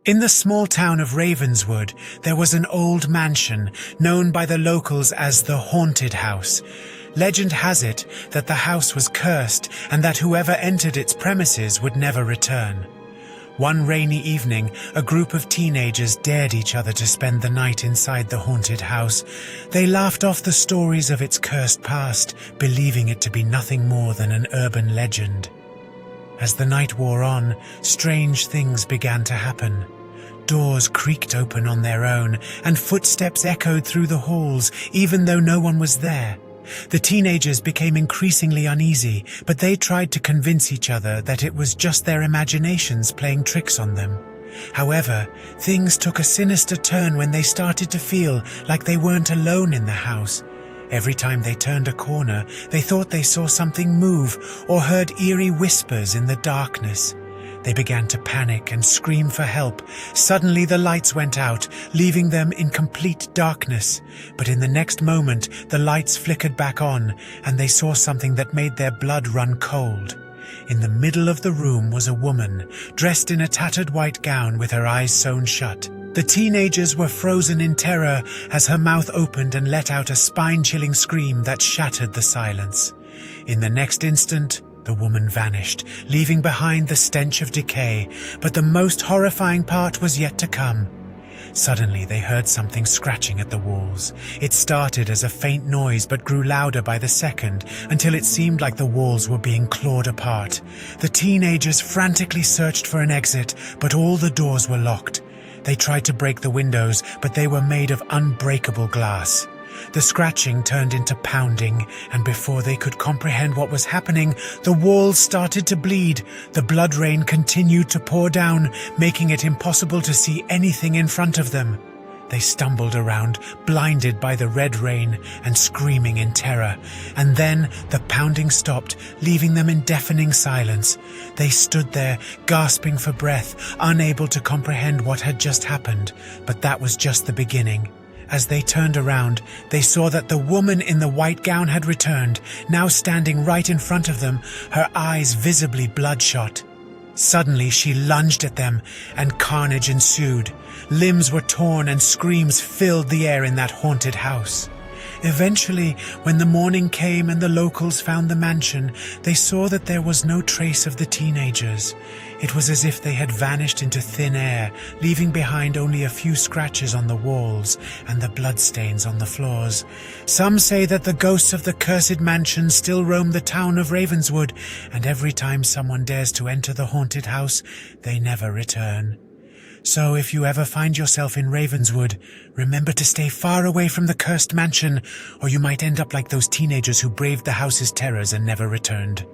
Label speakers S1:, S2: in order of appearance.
S1: In the small town of Ravenswood, there was an old mansion known by the locals as the Haunted House. Legend has it that the house was cursed and that whoever entered its premises would never return. One rainy evening, a group of teenagers dared each other to spend the night inside the haunted house. They laughed off the stories of its cursed past, believing it to be nothing more than an urban legend. As the night wore on, strange things began to happen. Doors creaked open on their own, and footsteps echoed through the halls, even though no one was there. The teenagers became increasingly uneasy, but they tried to convince each other that it was just their imaginations playing tricks on them. However, things took a sinister turn when they started to feel like they weren't alone in the house. Every time they turned a corner, they thought they saw something move or heard eerie whispers in the darkness. They began to panic and scream for help. Suddenly the lights went out, leaving them in complete darkness. But in the next moment, the lights flickered back on, and they saw something that made their blood run cold. In the middle of the room was a woman, dressed in a tattered white gown with her eyes sewn shut. The teenagers were frozen in terror as her mouth opened and let out a spine-chilling scream that shattered the silence. In the next instant, the woman vanished, leaving behind the stench of decay, but the most horrifying part was yet to come. Suddenly they heard something scratching at the walls. It started as a faint noise but grew louder by the second until it seemed like the walls were being clawed apart. The teenagers frantically searched for an exit, but all the doors were locked. They tried to break the windows, but they were made of unbreakable glass. The scratching turned into pounding, and before they could comprehend what was happening, the walls started to bleed. The blood rain continued to pour down, making it impossible to see anything in front of them. They stumbled around, blinded by the red rain and screaming in terror. And then the pounding stopped, leaving them in deafening silence. They stood there, gasping for breath, unable to comprehend what had just happened. But that was just the beginning. As they turned around, they saw that the woman in the white gown had returned, now standing right in front of them, her eyes visibly bloodshot. Suddenly she lunged at them, and carnage ensued. Limbs were torn and screams filled the air in that haunted house. Eventually, when the morning came and the locals found the mansion, they saw that there was no trace of the teenagers. It was as if they had vanished into thin air, leaving behind only a few scratches on the walls and the bloodstains on the floors. Some say that the ghosts of the cursed mansion still roam the town of Ravenswood, and every time someone dares to enter the haunted house, they never return. So if you ever find yourself in Ravenswood, remember to stay far away from the cursed mansion, or you might end up like those teenagers who braved the house's terrors and never returned.